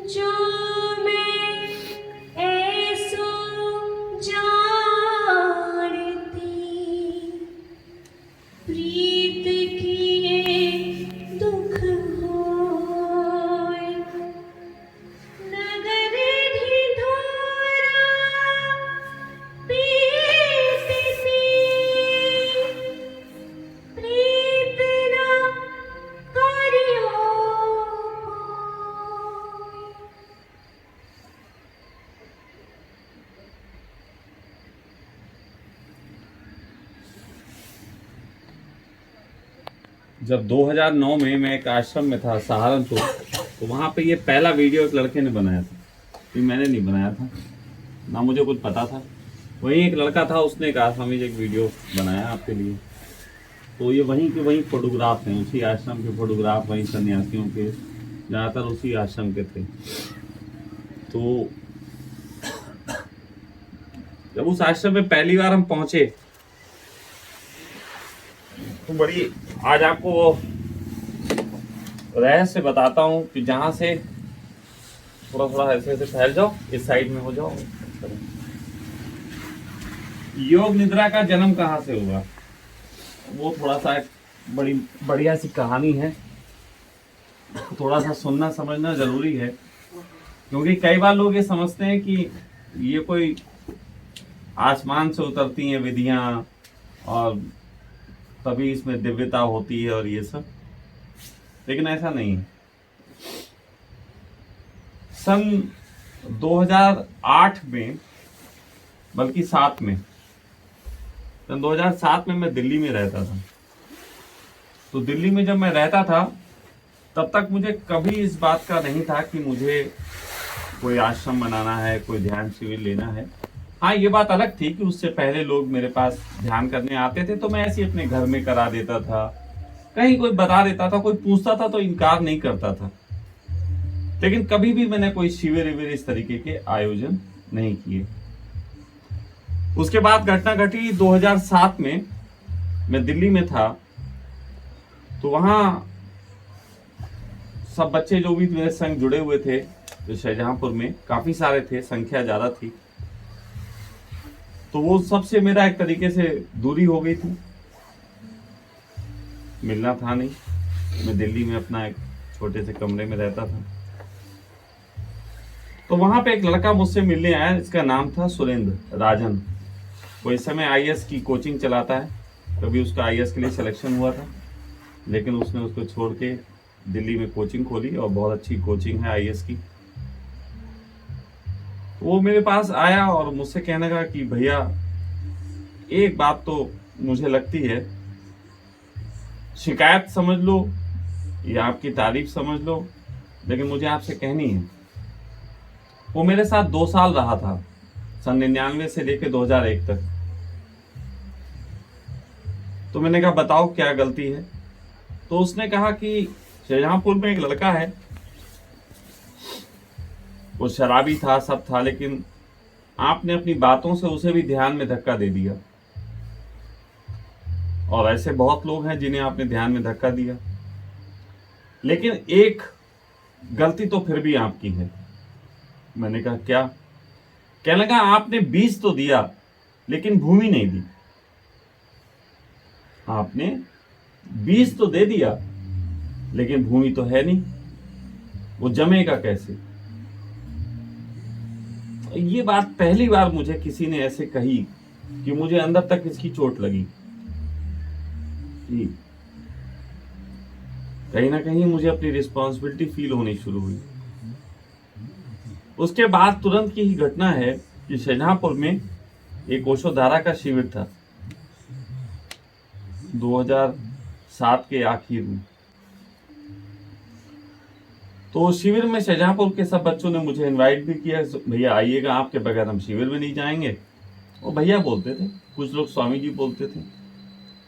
जो मैं ऐसो जानती प्रीत किए दुख होय नगर ढिढोरा पीतिसी प्रीत न करियो कोय। जब 2009 में मैं एक आश्रम में था सहारनपुर, तो वहाँ पे ये पहला वीडियो एक लड़के ने बनाया था। ये मैंने नहीं बनाया था, ना मुझे कुछ पता था। वहीं एक लड़का था, उसने कहा स्वामी जी एक वीडियो बनाया आपके लिए। तो ये वहीं के वहीं फोटोग्राफ हैं, उसी आश्रम के फोटोग्राफ, वहीं सन्यासियों के, ज़्यादातर उसी आश्रम के थे। तो जब उस आश्रम में पहली बार हम पहुंचे तो बड़ी, आज आपको वो रहस्य बताता हूँ कि जहाँ से थोड़ा थोड़ा ऐसे ऐसे फैल जाओ, इस साइड में हो जाओ। योग निद्रा का जन्म कहाँ से हुआ, वो थोड़ा सा एक बड़ी बढ़िया सी कहानी है। थोड़ा सा सुनना समझना जरूरी है, क्योंकि कई बार लोग ये समझते हैं कि ये कोई आसमान से उतरती हैं विधियां और तभी इसमें दिव्यता होती है और ये सब, लेकिन ऐसा नहीं है। सन 2008 में, बल्कि 7 में, सन 2007 में मैं दिल्ली में रहता था। तो दिल्ली में जब मैं रहता था तब तक मुझे कभी इस बात का नहीं था कि मुझे कोई आश्रम बनाना है, कोई ध्यान शिविर लेना है। हाँ, ये बात अलग थी कि उससे पहले लोग मेरे पास ध्यान करने आते थे तो मैं ऐसे ही अपने घर में करा देता था, कहीं कोई बता देता था, कोई पूछता था तो इनकार नहीं करता था। लेकिन कभी भी मैंने कोई शिविर विविर इस तरीके के आयोजन नहीं किए। उसके बाद घटना घटी 2007 में, मैं दिल्ली में था। तो वहां सब बच्चे जो भी मेरे संग जुड़े हुए थे, जो शाहजहांपुर में काफी सारे थे, संख्या ज्यादा थी, तो वो सबसे मेरा एक तरीके से दूरी हो गई थी, मिलना था नहीं। मैं दिल्ली में अपना एक छोटे से कमरे में रहता था। तो वहां पे एक लड़का मुझसे मिलने आया, जिसका नाम था सुरेंद्र राजन। वो इस समय आईएएस की कोचिंग चलाता है। कभी उसका आईएएस के लिए सिलेक्शन हुआ था, लेकिन उसने उसको छोड़ के दिल्ली में कोचिंग खोली, और बहुत अच्छी कोचिंग है आईएएस की। वो मेरे पास आया और मुझसे कहने लगा कि भैया, एक बात तो मुझे लगती है, शिकायत समझ लो या आपकी तारीफ समझ लो, लेकिन मुझे आपसे कहनी है। वो मेरे साथ 2 साल रहा था, सन 99 से लेकर 2001 तक। तो मैंने कहा बताओ क्या गलती है। तो उसने कहा कि शाहजहांपुर में एक लड़का है, वो शराबी था, सब था, लेकिन आपने अपनी बातों से उसे भी ध्यान में धक्का दे दिया। और ऐसे बहुत लोग हैं जिन्हें आपने ध्यान में धक्का दिया, लेकिन एक गलती तो फिर भी आपकी है। मैंने कहा क्या? कहने लगा आपने बीज तो दिया, लेकिन भूमि नहीं दी। आपने बीज तो दे दिया, लेकिन भूमि तो है नहीं, वो जमेगा कैसे? ये बात पहली बार मुझे किसी ने ऐसे कही कि मुझे अंदर तक इसकी चोट लगी कि कहीं ना कहीं मुझे अपनी रिस्पॉन्सिबिलिटी फील होनी शुरू हुई। उसके बाद तुरंत की ही घटना है कि शाहजहांपुर में एक ओशोधारा का शिविर था 2007 के आखिर में। तो शिविर में शाहजहांपुर के सब बच्चों ने मुझे इनवाइट भी किया, भैया आइएगा, आपके बगैर हम शिविर में नहीं जाएंगे। वो भैया बोलते थे, कुछ लोग स्वामी जी बोलते थे।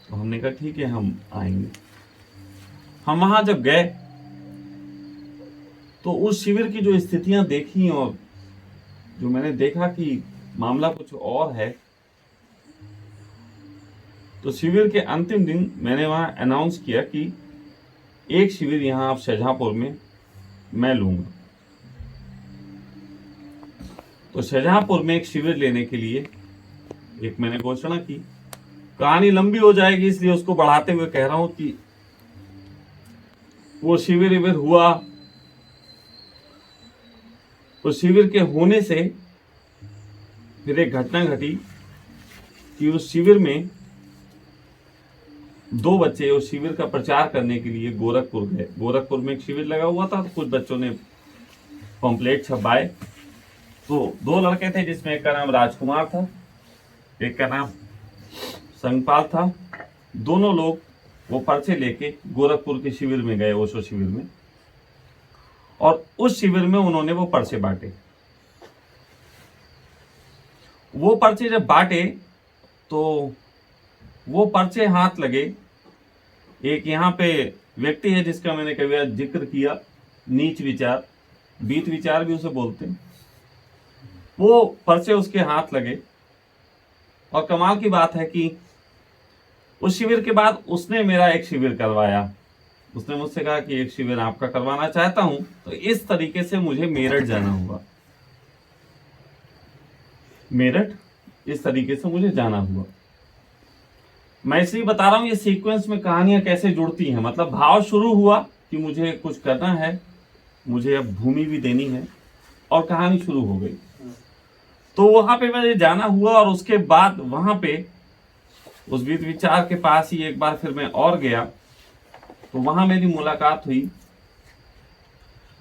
तो हमने कहा ठीक है, हम आएंगे। हम वहां जब गए तो उस शिविर की जो स्थितियां देखी और जो मैंने देखा कि मामला कुछ और है, तो शिविर के अंतिम दिन मैंने वहां अनाउंस किया कि एक शिविर यहां आप शाहजहांपुर में मैं लूंगा। तो शाहजहांपुर में एक शिविर लेने के लिए एक मैंने घोषणा की। कहानी लंबी हो जाएगी इसलिए उसको बढ़ाते हुए कह रहा हूं कि वो शिविर हुआ। उस शिविर के होने से फिर एक घटना घटी कि उस शिविर में 2 बच्चे उस शिविर का प्रचार करने के लिए गोरखपुर गए। गोरखपुर में एक शिविर लगा हुआ था, तो कुछ बच्चों ने पंपलेट छपवाए। तो 2 लड़के थे जिसमें एक का नाम राजकुमार था, एक का नाम संगपाल था। दोनों लोग वो पर्चे लेके गोरखपुर के शिविर में गए, ओशो शिविर में, और उस शिविर में उन्होंने वो पर्चे बांटे। वो पर्चे जब बांटे तो वो पर्चे हाथ लगे। एक यहाँ पे व्यक्ति है जिसका मैंने कभी जिक्र किया, नीच विचार, बीत विचार भी उसे बोलते हैं। वो पर्चे उसके हाथ लगे और कमाल की बात है कि उस शिविर के बाद उसने मेरा एक शिविर करवाया। उसने मुझसे कहा कि एक शिविर आपका करवाना चाहता हूं। तो इस तरीके से मुझे मेरठ जाना हुआ। मेरठ इस तरीके से मुझे जाना हुआ। मैं इसलिए बता रहा हूं ये सीक्वेंस में कहानियां कैसे जुड़ती हैं। मतलब भाव शुरू हुआ कि मुझे कुछ करना है, मुझे अब भूमि भी देनी है, और कहानी शुरू हो गई। तो वहां पे मुझे जाना हुआ और उसके बाद वहां पे उस बीत विचार के पास ही एक बार फिर मैं और गया। तो वहां मेरी मुलाकात हुई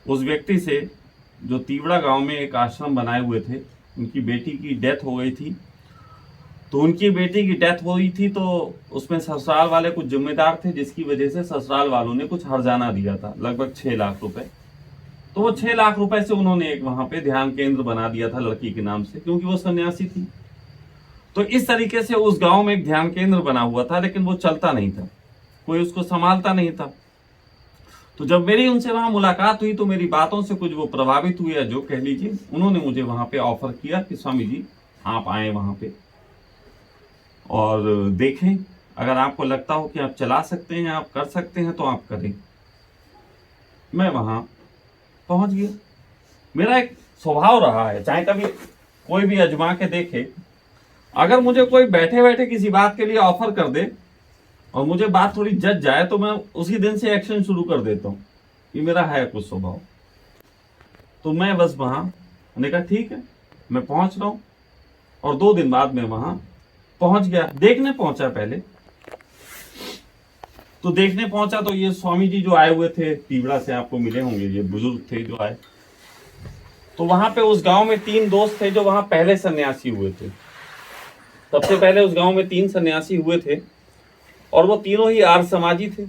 उस व्यक्ति से जो तीवड़ा गांव में एक आश्रम बनाए हुए थे। उनकी बेटी की डेथ हो गई थी। तो उनकी बेटी की डेथ हुई थी तो उसमें ससुराल वाले कुछ जिम्मेदार थे, जिसकी वजह से ससुराल वालों ने कुछ हर्जाना दिया था, लगभग 6 लाख रुपए। तो वो 6 लाख रुपए से उन्होंने एक वहां पे ध्यान केंद्र बना दिया था लड़की के नाम से, क्योंकि वो सन्यासी थी। तो इस तरीके से उस गांव में एक ध्यान केंद्र बना हुआ था, लेकिन वो चलता नहीं था, कोई उसको संभालता नहीं था। तो जब मेरी उनसे वहां मुलाकात हुई तो मेरी बातों से कुछ वो प्रभावित हुए, या जो कह लीजिए, उन्होंने मुझे वहां पे ऑफर किया कि स्वामी जी आप आए वहां पे और देखें, अगर आपको लगता हो कि आप चला सकते हैं, आप कर सकते हैं, तो आप करें। मैं वहां पहुंच गया। मेरा एक स्वभाव रहा है, चाहे कभी कोई भी अजमा के देखे, अगर मुझे कोई बैठे बैठे किसी बात के लिए ऑफर कर दे और मुझे बात थोड़ी जच जाए तो मैं उसी दिन से एक्शन शुरू कर देता हूँ। ये मेरा है कुछ स्वभाव। तो मैं बस वहां, मैंने कहा ठीक है मैं पहुंच रहा हूं, और 2 दिन बाद मैं वहां पहुंच गया। देखने पहुंचा पहले, तो देखने पहुंचा तो ये स्वामी जी जो आए हुए थे तीवड़ा से, आपको मिले होंगे, ये बुजुर्ग थे जो आए। तो वहां पे उस गांव में 3 दोस्त थे जो वहां पहले सन्यासी हुए थे। सबसे पहले उस गांव में 3 सन्यासी हुए थे और वो तीनों ही आर्य समाजी थे।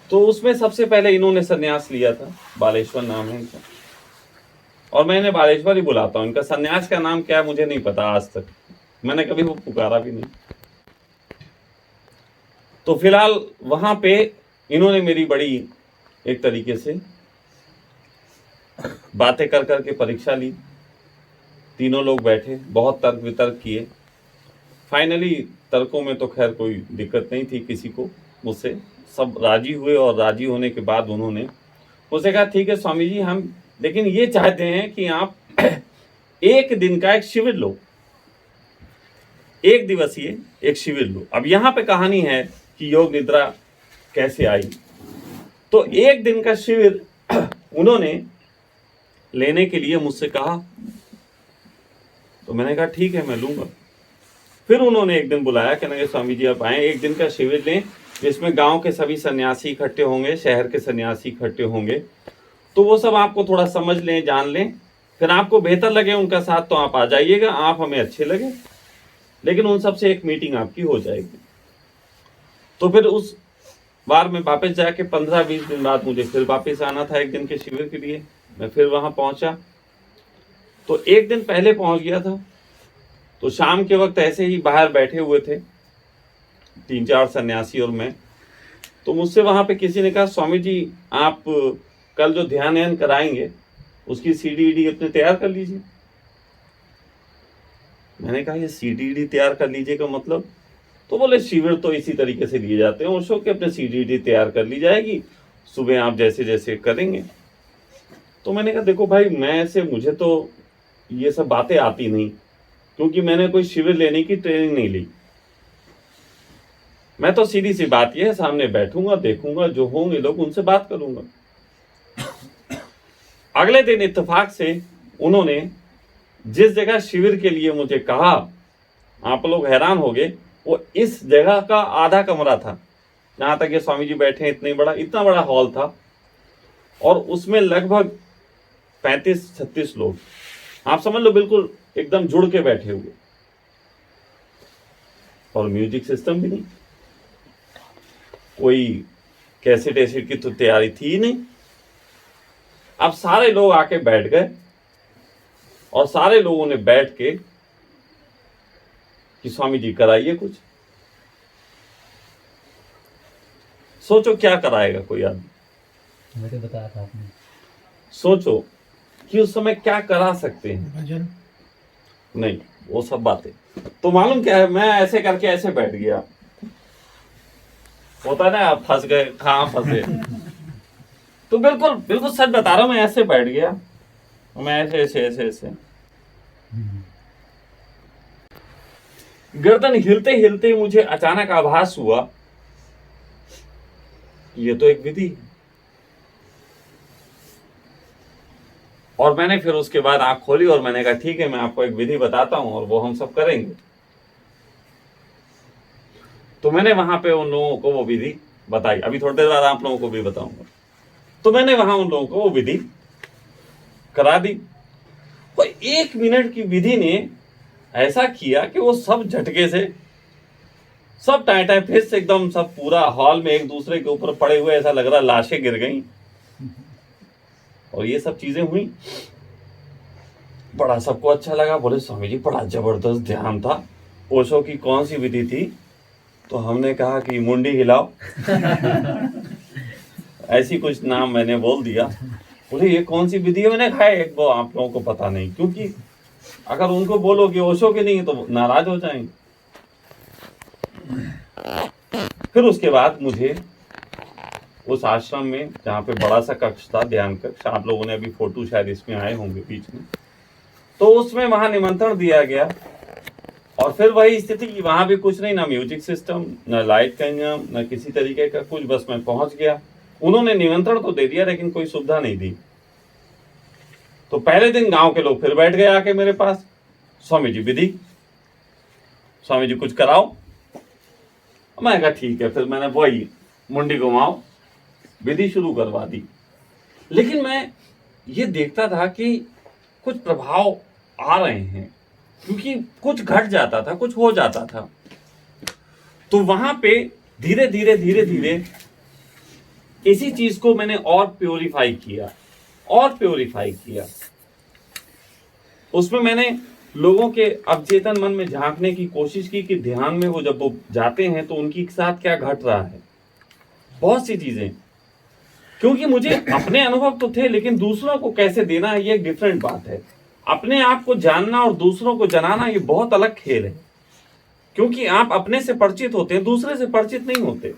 तो उसमें सबसे पहले इन्होंने सन्यास लिया था, बालेश्वर नाम है इनका, और मैं इन्हें बालेश्वर ही बुलाता हूँ। इनका सन्यास का नाम क्या है मुझे नहीं पता, आज तक मैंने कभी वो पुकारा भी नहीं। तो फिलहाल वहां पे इन्होंने मेरी बड़ी एक तरीके से बातें कर करके परीक्षा ली। तीनों लोग बैठे, बहुत तर्क वितर्क किए। फाइनली तर्कों में तो खैर कोई दिक्कत नहीं थी किसी को, मुझसे सब राजी हुए, और राजी होने के बाद उन्होंने मुझसे कहा ठीक है स्वामी जी, हम लेकिन ये चाहते हैं कि आप 1 दिन का एक शिविर लो, 1 दिवसीय एक शिविर लो। अब यहाँ पे कहानी है कि योग निद्रा कैसे आई। तो 1 दिन का शिविर उन्होंने लेने के लिए मुझसे कहा। तो मैंने कहा ठीक है मैं लूंगा। फिर उन्होंने एक दिन बुलाया, कहने स्वामी जी आप आए, 1 दिन का शिविर लें जिसमें गांव के सभी सन्यासी इकट्ठे होंगे, शहर के सन्यासी इकट्ठे होंगे, तो वो सब आपको थोड़ा समझ लें, जान लें, फिर आपको बेहतर लगे उनका साथ तो आप आ जाइएगा, आप हमें अच्छे लगे, लेकिन उन सबसे एक मीटिंग आपकी हो जाएगी। तो फिर उस बार में वापस जाके 15-20 दिन बाद मुझे फिर वापस आना था 1 दिन के शिविर के लिए। मैं फिर वहां पहुंचा, तो 1 दिन पहले पहुंच गया था। तो शाम के वक्त ऐसे ही बाहर बैठे हुए थे 3-4 सन्यासी और मैं। तो मुझसे वहां पे किसी ने कहा स्वामी जी आप कल जो ध्यान कराएंगे उसकी सीडी अपने तैयार कर लीजिए। मैंने कहा ये सीडी तैयार कर लीजिए का मतलब? तो बोले शिविर तो इसी तरीके से लिए जाते हैं, ओशो के अपने सीडी तैयार कर ली जाएगी, सुबह आप जैसे जैसे करेंगे। तो मैंने कहा देखो भाई, मैं ऐसे मुझे तो ये सब बातें आती नहीं, क्योंकि मैंने कोई शिविर लेने की ट्रेनिंग नहीं ली। मैं तो सीधी सी बात ये है, सामने बैठूंगा, देखूंगा, जो होंगे लोग उनसे बात करूंगा। अगले दिन इत्तेफाक से उन्होंने जिस जगह शिविर के लिए मुझे कहा, आप लोग हैरान हो गए, वो इस जगह का आधा कमरा था जहां तक ये स्वामी जी बैठे हैं। इतना बड़ा हॉल था और उसमें लगभग 35-36 लोग, आप समझ लो बिल्कुल एकदम जुड़ के बैठे हुए, और म्यूजिक सिस्टम भी नहीं, कोई कैसेट एसिड की तो तैयारी थी ही नहीं। अब सारे लोग आके बैठ गए और सारे लोगों ने बैठ के कि स्वामी जी कराइए कुछ। सोचो क्या कराएगा कोई आदमी, मुझे बताया था आपने। सोचो कि उस समय क्या करा सकते हैं। भजन नहीं, वो सब बातें तो मालूम क्या है, मैं ऐसे करके ऐसे बैठ गया, होता है ना आप फंस गए, कहाँ फंसे। तो बिल्कुल बिल्कुल सच बता रहा हूं, मैं ऐसे बैठ गया, मैं ऐसे ऐसे ऐसे ऐसे गर्दन हिलते हिलते मुझे अचानक आभास हुआ ये तो एक विधि है। और मैंने फिर उसके बाद आंख खोली और मैंने कहा ठीक है, मैं आपको एक विधि बताता हूं और वो हम सब करेंगे। तो मैंने वहां पे उन लोगों को वो विधि बताई, अभी थोड़ी देर बाद आप लोगों को भी बताऊंगा। तो मैंने वहां उन लोगों को वो विधि करा दी। वो 1 मिनट की विधि ने ऐसा किया कि वो सब झटके से, सब टाइम फिर से एकदम, सब पूरा हॉल में एक दूसरे के ऊपर पड़े हुए, ऐसा लग रहा लाशें गिर गई और ये सब चीजें हुई। बड़ा सबको अच्छा लगा, बोले स्वामी जी बड़ा जबरदस्त ध्यान था। ओशो की कौन सी विधि थी? तो हमने कहा कि मुंडी हिलाओ ऐसी कुछ नाम मैंने बोल दिया। बोले ये कौन सी विधि है? मैंने कहा एक वो आप लोगों को पता नहीं, क्योंकि अगर उनको बोलो कि ओशो की नहीं तो नाराज हो जाएंगे। फिर उसके बाद मुझे उस आश्रम में, जहाँ पे बड़ा सा कक्ष था, ध्यान कक्ष, आप लोगों ने अभी फोटो शायद इसमें आए होंगे बीच में, तो उसमें वहां निमंत्रण दिया गया। और फिर वही स्थिति कि वहां भी कुछ नहीं, ना म्यूजिक सिस्टम, ना लाइट का इंतजाम, ना किसी तरीके का कुछ, बस मैं पहुंच गया। उन्होंने निमंत्रण तो दे दिया लेकिन कोई सुविधा नहीं दी। तो पहले दिन गांव के लोग फिर बैठ गए आके मेरे पास, स्वामी जी विधि, स्वामी जी कुछ कराओ। मैं कहा ठीक है, फिर मैंने वही मुंडी घुमाओ विधि शुरू करवा दी। लेकिन मैं ये देखता था कि कुछ प्रभाव आ रहे हैं, क्योंकि कुछ घट जाता था, कुछ हो जाता था। तो वहां पे धीरे धीरे धीरे धीरे इसी चीज को मैंने और प्योरीफाई किया, और प्योरीफाई किया। उसमें मैंने लोगों के अवचेतन मन में झांकने की कोशिश की कि ध्यान में वो जब वो जाते हैं तो उनके साथ क्या घट रहा है, बहुत सी चीजें। क्योंकि मुझे अपने अनुभव तो थे, लेकिन दूसरों को कैसे देना है ये एक डिफरेंट बात है। अपने आप को जानना और दूसरों को जनाना ये बहुत अलग खेल है, क्योंकि आप अपने से परिचित होते हैं, दूसरे से परिचित नहीं होते।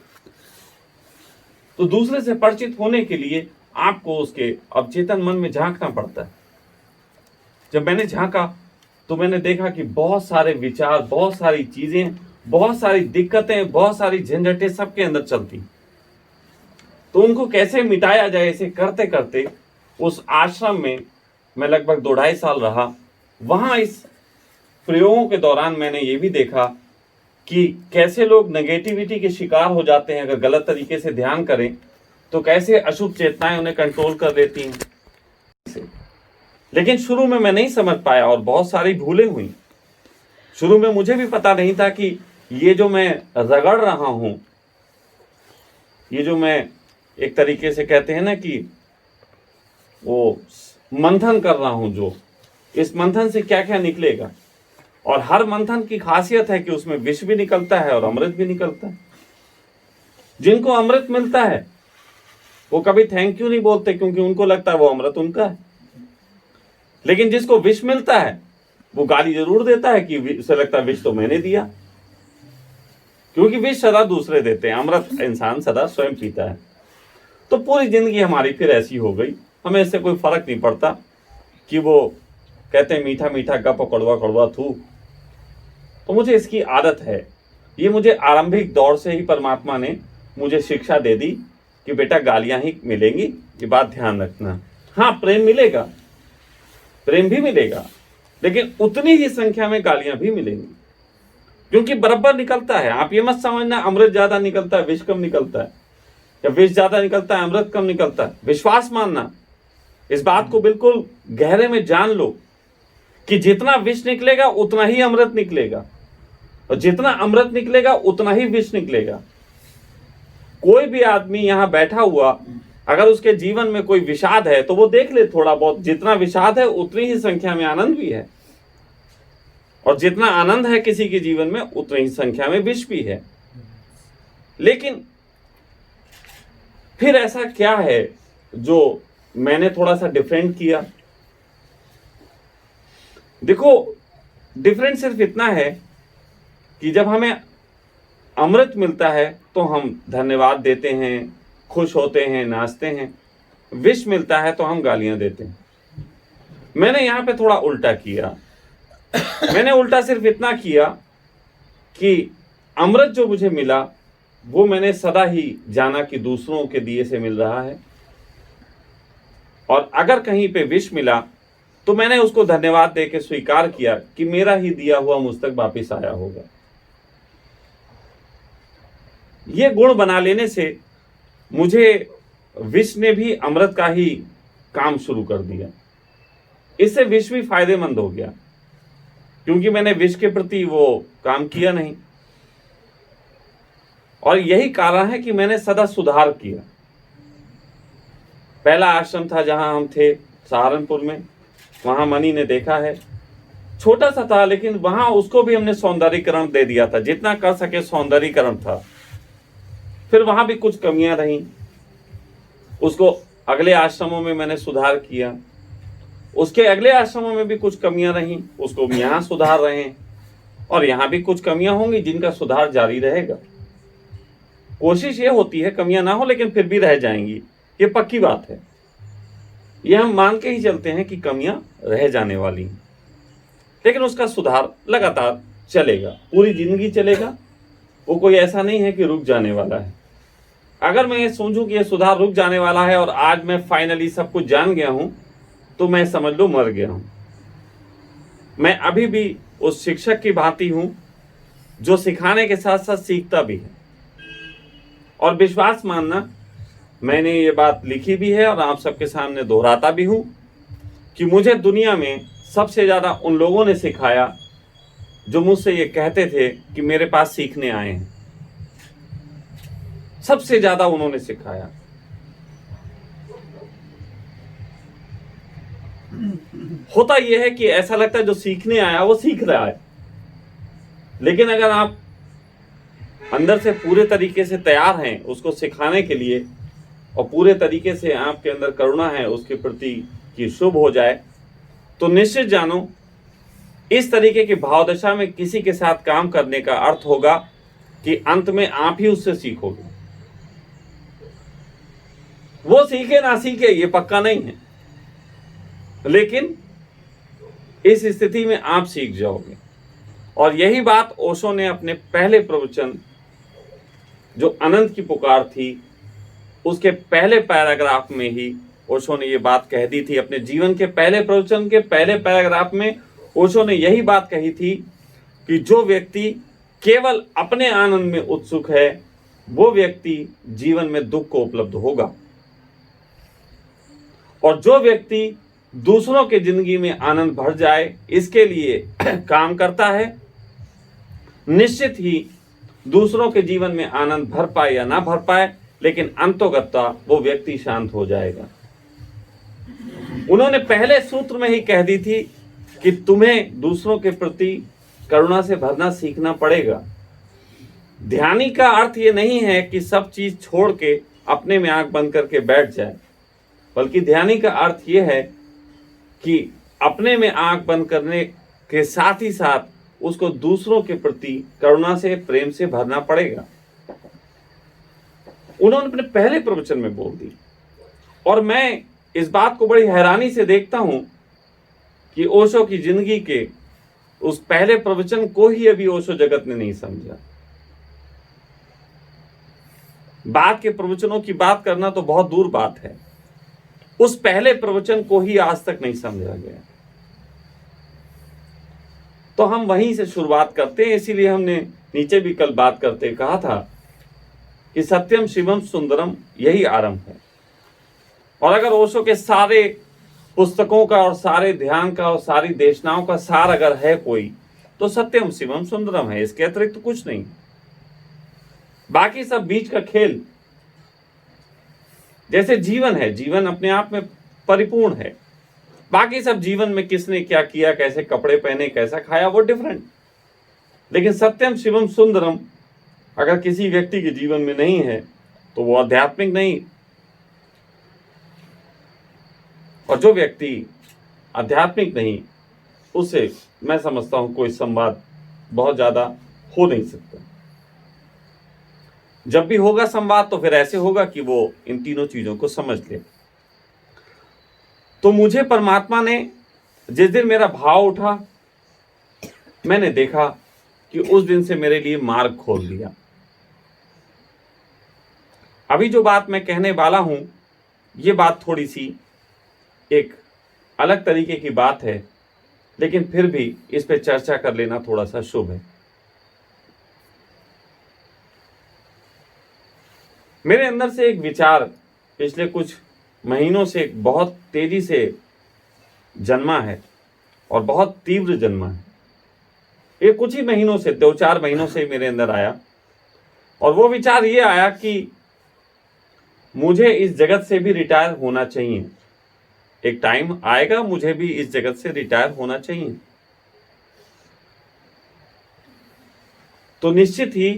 तो दूसरे से परिचित होने के लिए आपको उसके अवचेतन मन में झांकना पड़ता है। जब मैंने झांका तो मैंने देखा कि बहुत सारे विचार, बहुत सारी चीजें, बहुत सारी दिक्कतें, बहुत सारी झंझटें सबके अंदर चलती। तो उनको कैसे मिटाया जाए, इसे करते करते उस आश्रम में मैं लगभग 2-2.5 साल रहा। वहां इस प्रयोगों के दौरान मैंने ये भी देखा कि कैसे लोग नेगेटिविटी के शिकार हो जाते हैं अगर गलत तरीके से ध्यान करें, तो कैसे अशुभ चेतनाएं उन्हें कंट्रोल कर देती हैं। लेकिन शुरू में मैं नहीं समझ पाया और बहुत सारी भूलें हुई। शुरू में मुझे भी पता नहीं था कि ये जो मैं रगड़ रहा हूं, ये जो मैं एक तरीके से कहते हैं ना कि वो मंथन कर रहा हूं, जो इस मंथन से क्या क्या निकलेगा। और हर मंथन की खासियत है कि उसमें विष भी निकलता है और अमृत भी निकलता है। जिनको अमृत मिलता है वो कभी थैंक यू नहीं बोलते, क्योंकि उनको लगता है वो अमृत उनका है। लेकिन जिसको विष मिलता है वो गाली जरूर देता है कि उसे लगता है विष तो मैंने दिया, क्योंकि विष सदा दूसरे देते हैं, अमृत इंसान सदा स्वयं पीता है। तो पूरी जिंदगी हमारी फिर ऐसी हो गई, हमें इससे कोई फर्क नहीं पड़ता कि वो कहते हैं मीठा मीठा गप और कड़वा कड़वा थू। तो मुझे इसकी आदत है। ये मुझे आरंभिक दौर से ही परमात्मा ने मुझे शिक्षा दे दी कि बेटा गालियां ही मिलेंगी, ये बात ध्यान रखना। हाँ, प्रेम मिलेगा, प्रेम भी मिलेगा, लेकिन उतनी ही संख्या में गालियां भी मिलेंगी, क्योंकि बराबर निकलता है। आप ये मत समझना अमृत ज्यादा निकलता है विष कम निकलता है, या विष ज्यादा निकलता है अमृत कम निकलता है। विश्वास मानना, इस बात को बिल्कुल गहरे में जान लो कि जितना विष निकलेगा उतना ही अमृत निकलेगा, और जितना अमृत निकलेगा उतना ही विष निकलेगा। कोई भी आदमी यहां बैठा हुआ अगर उसके जीवन में कोई विषाद है तो वो देख ले, थोड़ा बहुत जितना विषाद है उतनी ही संख्या में आनंद भी है, और जितना आनंद है किसी के जीवन में उतनी ही संख्या में विष भी है। लेकिन फिर ऐसा क्या है जो मैंने थोड़ा सा डिफरेंट किया? देखो, डिफरेंट सिर्फ इतना है कि जब हमें अमृत मिलता है तो हम धन्यवाद देते हैं, खुश होते हैं, नाचते हैं। विष मिलता है तो हम गालियां देते हैं। मैंने यहां पे थोड़ा उल्टा किया। मैंने उल्टा सिर्फ इतना किया कि अमृत जो मुझे मिला वो मैंने सदा ही जाना कि दूसरों के दिए से मिल रहा है, और अगर कहीं पे विष मिला तो मैंने उसको धन्यवाद देके स्वीकार किया कि मेरा ही दिया हुआ मुझ तक वापिस आया होगा। ये गुण बना लेने से मुझे विष ने भी अमृत का ही काम शुरू कर दिया। इससे विष भी फायदेमंद हो गया, क्योंकि मैंने विष के प्रति वो काम किया नहीं, और यही कारण है कि मैंने सदा सुधार किया। पहला आश्रम था जहां हम थे सहारनपुर में, वहां मनी ने देखा है, छोटा सा था, लेकिन वहां उसको भी हमने सौंदर्यीकरण दे दिया था, जितना कर सके सौंदर्यीकरण था। फिर वहां भी कुछ कमियां रहीं, उसको अगले आश्रमों में मैंने सुधार किया। उसके अगले आश्रमों में भी कुछ कमियां रहीं, उसको हम यहां सुधार रहे हैं, और यहां भी कुछ कमियां होंगी जिनका सुधार जारी रहेगा। कोशिश ये होती है कमियां ना हो, लेकिन फिर भी रह जाएंगी, ये पक्की बात है। ये हम मान के ही चलते हैं कि कमियां रह जाने वाली हैं, लेकिन उसका सुधार लगातार चलेगा, पूरी जिंदगी चलेगा। वो कोई ऐसा नहीं है कि रुक जाने वाला है। अगर मैं ये सोचूं कि ये सुधार रुक जाने वाला है और आज मैं फाइनली सब कुछ जान गया हूं, तो मैं समझ लो मर गया हूं। मैं अभी भी उस शिक्षक की भांति हूं जो सिखाने के साथ साथ सीखता भी है। और विश्वास मानना, मैंने ये बात लिखी भी है और आप सबके सामने दोहराता भी हूं कि मुझे दुनिया में सबसे ज्यादा उन लोगों ने सिखाया जो मुझसे ये कहते थे कि मेरे पास सीखने आए हैं। सबसे ज्यादा उन्होंने सिखाया। होता यह है कि ऐसा लगता है जो सीखने आया वो सीख रहा है, लेकिन अगर आप अंदर से पूरे तरीके से तैयार हैं उसको सिखाने के लिए, और पूरे तरीके से आपके अंदर करुणा है उसके प्रति कि शुभ हो जाए, तो निश्चित जानो इस तरीके की भावदशा में किसी के साथ काम करने का अर्थ होगा कि अंत में आप ही उससे सीखोगे। वो सीखे ना सीखे ये पक्का नहीं है, लेकिन इस स्थिति में आप सीख जाओगे। और यही बात ओशो ने अपने पहले प्रवचन, जो अनंत की पुकार थी, उसके पहले पैराग्राफ में ही ओशो ने ये बात कह दी थी। अपने जीवन के पहले प्रवचन के पहले पैराग्राफ में ओशो ने यही बात कही थी कि जो व्यक्ति केवल अपने आनंद में उत्सुक है वो व्यक्ति जीवन में दुख को उपलब्ध होगा, और जो व्यक्ति दूसरों के जिंदगी में आनंद भर जाए इसके लिए काम करता है, निश्चित ही दूसरों के जीवन में आनंद भर पाए या ना भर पाए, लेकिन अंतोगत्वा वो व्यक्ति शांत हो जाएगा। उन्होंने पहले सूत्र में ही कह दी थी कि तुम्हें दूसरों के प्रति करुणा से भरना सीखना पड़ेगा। ध्यानी का अर्थ ये नहीं है कि सब चीज छोड़ के अपने में आंख बंद करके बैठ जाए, बल्कि ध्यानी का अर्थ ये है कि अपने में आंख बंद करने के साथ ही साथ उसको दूसरों के प्रति करुणा से, प्रेम से भरना पड़ेगा। उन्होंने अपने पहले प्रवचन में बोल दी, और मैं इस बात को बड़ी हैरानी से देखता हूं कि ओशो की जिंदगी के उस पहले प्रवचन को ही अभी ओशो जगत ने नहीं समझा। बाद के प्रवचनों की बात करना तो बहुत दूर बात है, उस पहले प्रवचन को ही आज तक नहीं समझा गया। तो हम वहीं से शुरुआत करते हैं। इसीलिए हमने नीचे भी कल बात करते कहा था कि सत्यम शिवम सुंदरम यही आरंभ है। और अगर ओशो के सारे पुस्तकों का और सारे ध्यान का और सारी देशनाओं का सार अगर है कोई, तो सत्यम शिवम सुंदरम है, इसके अतिरिक्त तो कुछ नहीं। बाकी सब बीच का खेल। जैसे जीवन है, जीवन अपने आप में परिपूर्ण है, बाकी सब जीवन में किसने क्या किया, कैसे कपड़े पहने, कैसा खाया, वो डिफरेंट। लेकिन सत्यम शिवम सुंदरम अगर किसी व्यक्ति के जीवन में नहीं है तो वो आध्यात्मिक नहीं। और जो व्यक्ति आध्यात्मिक नहीं, उससे मैं समझता हूं कोई संवाद बहुत ज्यादा हो नहीं सकता। जब भी होगा संवाद तो फिर ऐसे होगा कि वो इन तीनों चीजों को समझ ले। तो मुझे परमात्मा ने जिस दिन मेरा भाव उठा, मैंने देखा कि उस दिन से मेरे लिए मार्ग खोल दिया। अभी जो बात मैं कहने वाला हूं, ये बात थोड़ी सी एक अलग तरीके की बात है, लेकिन फिर भी इस पे चर्चा कर लेना थोड़ा सा शुभ है। मेरे अंदर से एक विचार पिछले कुछ महीनों से बहुत तेजी से जन्मा है और बहुत तीव्र जन्मा है। ये कुछ ही महीनों से, 2-4 महीनों से मेरे अंदर आया। और वो विचार ये आया कि मुझे इस जगत से भी रिटायर होना चाहिए। एक टाइम आएगा मुझे भी इस जगत से रिटायर होना चाहिए। तो निश्चित ही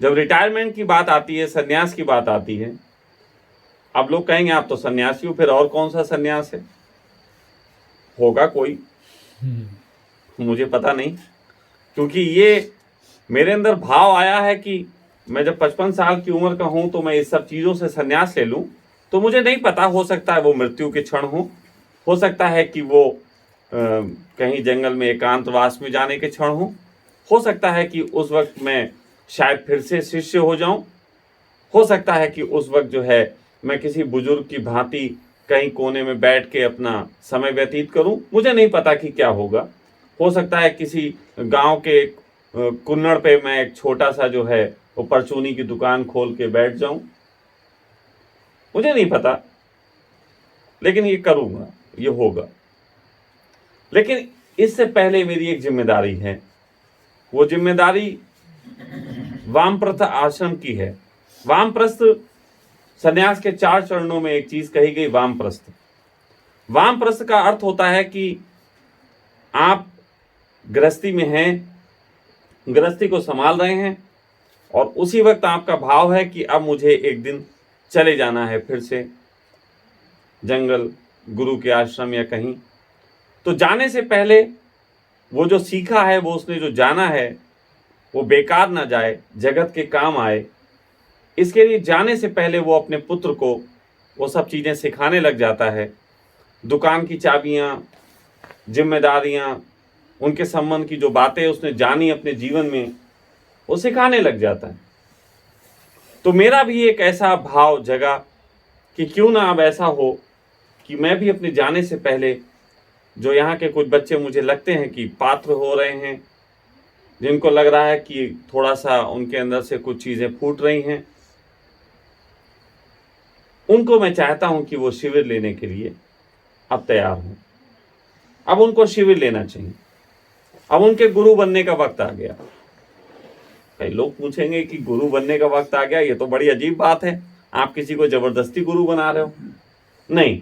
जब रिटायरमेंट की बात आती है, सन्यास की बात आती है, अब लोग कहेंगे आप तो सन्यासी हो, फिर और कौन सा सन्यास है? होगा कोई, मुझे पता नहीं, क्योंकि ये मेरे अंदर भाव आया है कि मैं जब 55 साल की उम्र का हूं तो मैं इस सब चीजों से सन्यास ले लूं। तो मुझे नहीं पता, हो सकता है वो मृत्यु के क्षण हो सकता है कि वो कहीं जंगल में एकांतवास में जाने के क्षण हो सकता है कि उस वक्त मैं शायद फिर से शिष्य हो जाऊं, हो सकता है कि उस वक्त जो है मैं किसी बुजुर्ग की भांति कहीं कोने में बैठ के अपना समय व्यतीत करूं। मुझे नहीं पता कि क्या होगा। हो सकता है किसी गांव के कुन्नड़ पे मैं एक छोटा सा जो है वो परचूनी की दुकान खोल के बैठ जाऊं, मुझे नहीं पता, लेकिन ये करूंगा, ये होगा। लेकिन इससे पहले मेरी एक जिम्मेदारी है। वो जिम्मेदारी वामप्रस्थ आश्रम की है। वामप्रस्थ सन्यास के 4 चरणों में एक चीज कही गई, वामप्रस्थ। वामप्रस्थ का अर्थ होता है कि आप गृहस्थी में हैं, गृहस्थी को संभाल रहे हैं, और उसी वक्त आपका भाव है कि अब मुझे एक दिन चले जाना है फिर से जंगल, गुरु के आश्रम या कहीं। तो जाने से पहले वो जो सीखा है, वो उसने जो जाना है, वो बेकार ना जाए, जगत के काम आए। इसके लिए जाने से पहले वो अपने पुत्र को वो सब चीज़ें सिखाने लग जाता है। दुकान की चाबियाँ, जिम्मेदारियाँ, उनके संबंध की जो बातें उसने जानी अपने जीवन में, वो सिखाने लग जाता है। तो मेरा भी एक ऐसा भाव जगा कि क्यों ना अब ऐसा हो कि मैं भी अपने जाने से पहले, जो यहाँ के कुछ बच्चे मुझे लगते हैं कि पात्र हो रहे हैं, जिनको लग रहा है कि थोड़ा सा उनके अंदर से कुछ चीज़ें फूट रही हैं, उनको मैं चाहता हूं कि वो शिविर लेने के लिए अब तैयार हों। अब उनको शिविर लेना चाहिए। अब उनके गुरु बनने का वक्त आ गया। कई लोग पूछेंगे कि गुरु बनने का वक्त आ गया, ये तो बड़ी अजीब बात है, आप किसी को जबरदस्ती गुरु बना रहे हो। नहीं,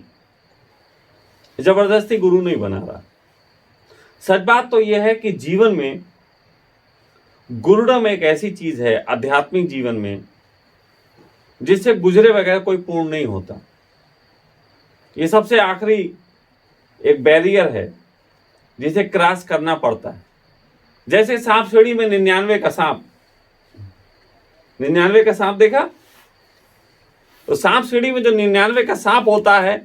जबरदस्ती गुरु नहीं बना रहा। सच बात तो यह है कि जीवन में गुरुडम एक ऐसी चीज है, आध्यात्मिक जीवन में, जिससे गुजरे बगैर कोई पूर्ण नहीं होता। ये सबसे आखिरी एक बैरियर है जिसे क्रॉस करना पड़ता है। जैसे सांप सीढ़ी में 99 का सांप, 99 का सांप देखा? तो सांप सीढ़ी में जो 99 का सांप होता है,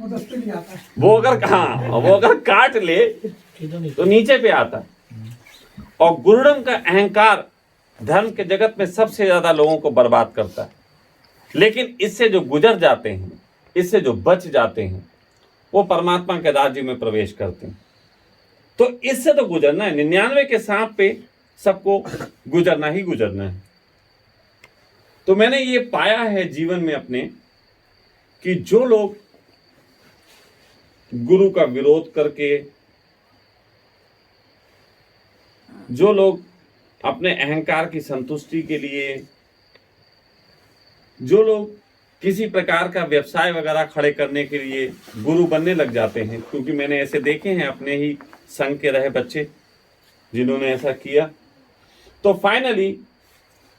वो दस्ते नहीं आता है। वो अगर काट ले तो नीचे पे आता है। और गुरुडम का अहंकार धर्म के जगत में सबसे ज्यादा लोगों को बर्बाद करता है। लेकिन इससे जो गुजर जाते हैं, इससे जो बच जाते हैं, वो परमात्मा के राज्य में प्रवेश करते हैं। तो इससे तो गुजरना है। 99 के सांप पे सबको गुजरना ही गुजरना है। तो मैंने ये पाया है जीवन में अपने कि जो लोग गुरु का विरोध करके, जो लोग अपने अहंकार की संतुष्टि के लिए, जो लोग किसी प्रकार का व्यवसाय वगैरह खड़े करने के लिए गुरु बनने लग जाते हैं, क्योंकि मैंने ऐसे देखे हैं अपने ही संग के रहे बच्चे जिन्होंने ऐसा किया, तो फाइनली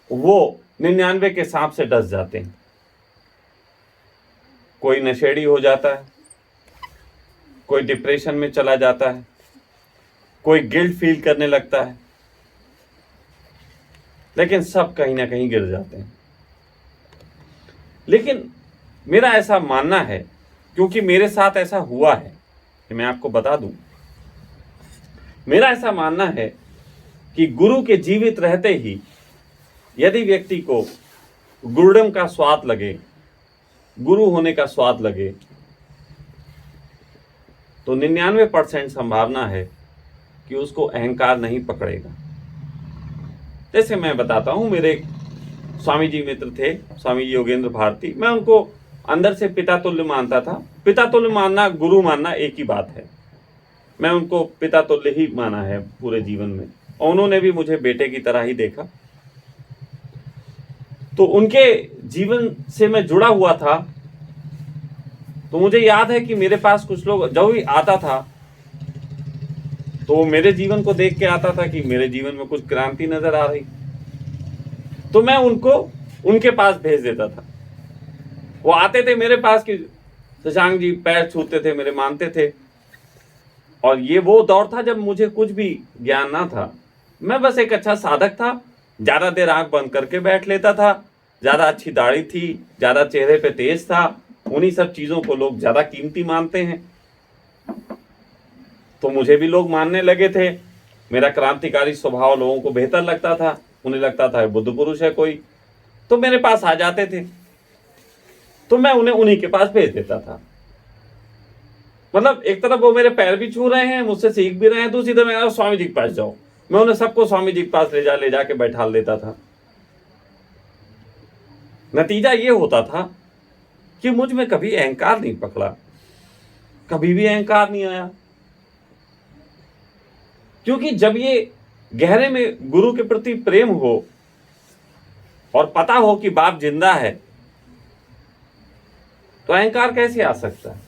वो 99 के सांप से डस जाते हैं। कोई नशेड़ी हो जाता है, कोई डिप्रेशन में चला जाता है, कोई गिल्ट फील करने लगता है, लेकिन सब कहीं ना कहीं गिर जाते हैं। लेकिन मेरा ऐसा मानना है, क्योंकि मेरे साथ ऐसा हुआ है कि मैं आपको बता दूं, मेरा ऐसा मानना है कि गुरु के जीवित रहते ही यदि व्यक्ति को गुरुडम का स्वाद लगे, गुरु होने का स्वाद लगे, तो 99% संभावना है कि उसको अहंकार नहीं पकड़ेगा। जैसे मैं बताता हूं, मेरे एक स्वामी जी मित्र थे, स्वामी योगेंद्र भारती। मैं उनको अंदर से पिता तुल्य मानता था। पिता तुल्य मानना, गुरु मानना एक ही बात है। मैं उनको पिता तुल्य ही माना है पूरे जीवन में, और उन्होंने भी मुझे बेटे की तरह ही देखा। तो उनके जीवन से मैं जुड़ा हुआ था। तो मुझे याद है कि मेरे पास कुछ लोग जब भी आता था तो वो मेरे जीवन को देख के आता था कि मेरे जीवन में कुछ क्रांति नजर आ रही, तो मैं उनको उनके पास भेज देता था। वो आते थे मेरे पास कि शशांक जी पैर छूते थे मेरे, मानते थे। और ये वो दौर था जब मुझे कुछ भी ज्ञान ना था, मैं बस एक अच्छा साधक था। ज्यादा देर आंख बंद करके बैठ लेता था, ज्यादा अच्छी दाढ़ी थी, ज्यादा चेहरे पे तेज था, उन्हीं सब चीजों को लोग ज्यादा कीमती मानते हैं। तो मुझे भी लोग मानने लगे थे। मेरा क्रांतिकारी स्वभाव लोगों को बेहतर लगता था, उन्हें लगता था बुद्ध पुरुष है कोई, तो मेरे पास आ जाते थे। तो मैं उन्हें उन्हीं के पास भेज देता था। मतलब एक तरफ वो मेरे पैर भी छू रहे हैं, मुझसे सीख भी रहे हैं, दूसरी तरफ मैं स्वामी जी के पास जाओ। मैं उन्हें सबको स्वामी जी के पास ले जाके बैठाल देता था। नतीजा ये होता था कि मुझ में कभी अहंकार नहीं पकड़ा, कभी भी अहंकार नहीं आया। क्योंकि जब ये गहरे में गुरु के प्रति प्रेम हो और पता हो कि बाप जिंदा है, तो अहंकार कैसे आ सकता है।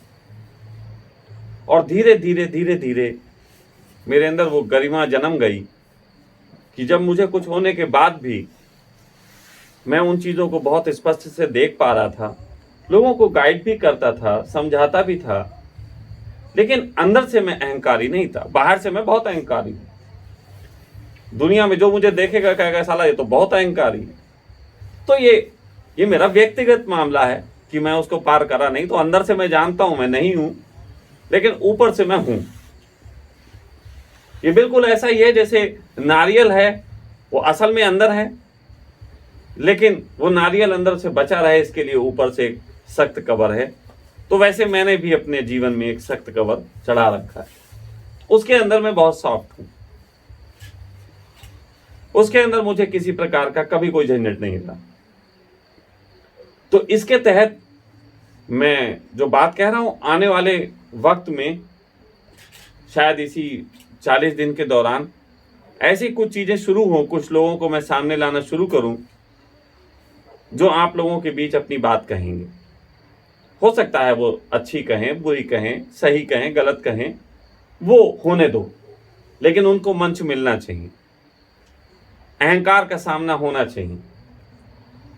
और धीरे धीरे धीरे धीरे मेरे अंदर वो गरिमा जन्म गई कि जब मुझे कुछ होने के बाद भी मैं उन चीजों को बहुत स्पष्ट से देख पा रहा था, लोगों को गाइड भी करता था, समझाता भी था, लेकिन अंदर से मैं अहंकारी नहीं था। बाहर से मैं बहुत अहंकारी हूं। दुनिया में जो मुझे देखेगा कहेगा साला ये तो बहुत अहंकारी है। तो ये मेरा व्यक्तिगत मामला है कि मैं उसको पार करा नहीं। तो अंदर से मैं जानता हूं मैं नहीं हूं, लेकिन ऊपर से मैं हूं। ये बिल्कुल ऐसा ही है जैसे नारियल है, वो असल में अंदर है, लेकिन वो नारियल अंदर से बचा रहे इसके लिए ऊपर से एक सख्त कवर है। तो वैसे मैंने भी अपने जीवन में एक सख्त कवर चढ़ा रखा है। उसके अंदर मैं बहुत सॉफ्ट हूं, उसके अंदर मुझे किसी प्रकार का कभी कोई झंझट नहीं था। तो इसके तहत मैं जो बात कह रहा हूं, आने वाले वक्त में शायद इसी 40 दिन के दौरान ऐसी कुछ चीजें शुरू हो, कुछ लोगों को मैं सामने लाना शुरू करूं जो आप लोगों के बीच अपनी बात कहेंगे। हो सकता है वो अच्छी कहें, बुरी कहें, सही कहें, गलत कहें, वो होने दो, लेकिन उनको मंच मिलना चाहिए, अहंकार का सामना होना चाहिए,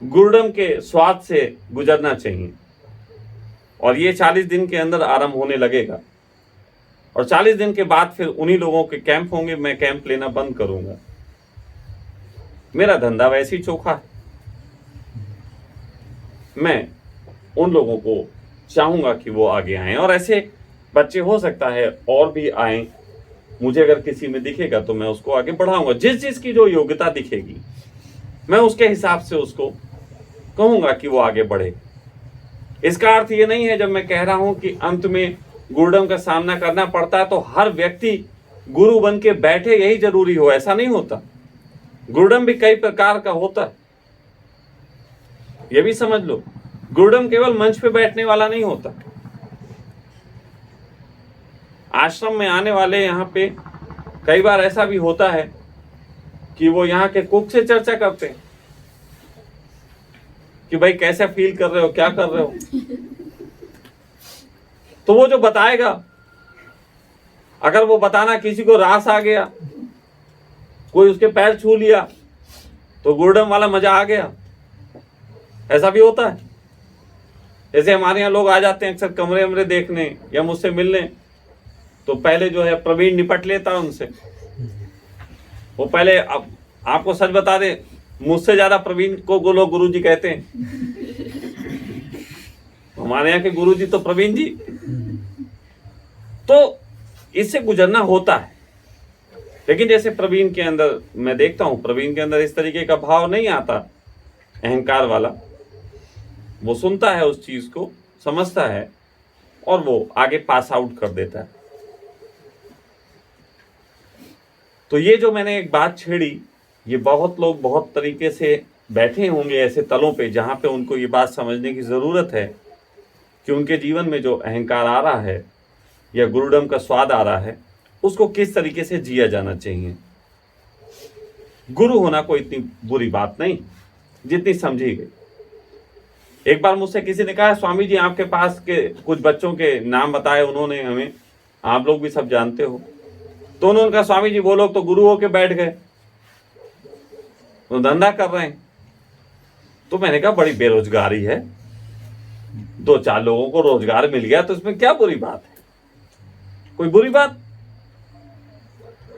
गुरुडम के स्वाद से गुजरना चाहिए। और ये 40 दिन के अंदर आरंभ होने लगेगा। और 40 दिन के बाद फिर उन्हीं लोगों के कैंप होंगे। मैं कैंप लेना बंद करूंगा। मेरा धंधा वैसे ही चोखा है। मैं उन लोगों को चाहूंगा कि वो आगे आए, और ऐसे बच्चे हो सकता है और भी आए। मुझे अगर किसी में दिखेगा तो मैं उसको आगे बढ़ाऊंगा, जिस चीज की जो योग्यता दिखेगी मैं उसके हिसाब से उसको कहूंगा कि वो आगे बढ़े। इसका अर्थ ये नहीं है जब मैं कह रहा हूं कि अंत में गुरुडम का सामना करना पड़ता है तो हर व्यक्ति गुरु बन के बैठे यही जरूरी हो, ऐसा नहीं होता। गुरुडम भी कई प्रकार का होता है, ये भी समझ लो। गुरुडम केवल मंच पे बैठने वाला नहीं होता। आश्रम में आने वाले यहाँ पे कई बार ऐसा भी होता है कि वो यहाँ के कुक से चर्चा करते हैं कि भाई कैसे फील कर रहे हो, क्या कर रहे हो। तो वो जो बताएगा, अगर वो बताना किसी को रास आ गया, कोई उसके पैर छू लिया, तो गुरुडम वाला मजा आ गया। ऐसा भी होता है। जैसे हमारे यहाँ लोग आ जाते हैं अक्सर कमरे वमरे देखने या मुझसे मिलने, तो पहले जो है प्रवीण निपट लेता है उनसे। वो पहले, अब आपको सच बता दे, मुझसे ज्यादा प्रवीण को लोग गुरुजी कहते हैं। हमारे यहाँ के गुरुजी तो प्रवीण जी। तो इससे गुजरना होता है। लेकिन जैसे प्रवीण के अंदर मैं देखता हूं, प्रवीण के अंदर इस तरीके का भाव नहीं आता, अहंकार वाला। वो सुनता है, उस चीज को समझता है और वो आगे पास आउट कर देता है। तो ये जो मैंने एक बात छेड़ी, ये बहुत लोग बहुत तरीके से बैठे होंगे ऐसे तलों पे जहां पे उनको ये बात समझने की जरूरत है कि उनके जीवन में जो अहंकार आ रहा है या गुरुडम का स्वाद आ रहा है, उसको किस तरीके से जिया जाना चाहिए। गुरु होना कोई इतनी बुरी बात नहीं जितनी समझी गई। एक बार मुझसे किसी ने कहा, स्वामी जी आपके पास के कुछ बच्चों के नाम बताए उन्होंने हमें, आप लोग भी सब जानते हो। तो उन्होंने कहा, स्वामी जी वो लोग तो गुरु होके बैठ गए, तो धंधा कर रहे हैं। तो मैंने कहा बड़ी बेरोजगारी है, 2-4 लोगों को रोजगार मिल गया तो इसमें क्या बुरी बात है? कोई बुरी बात?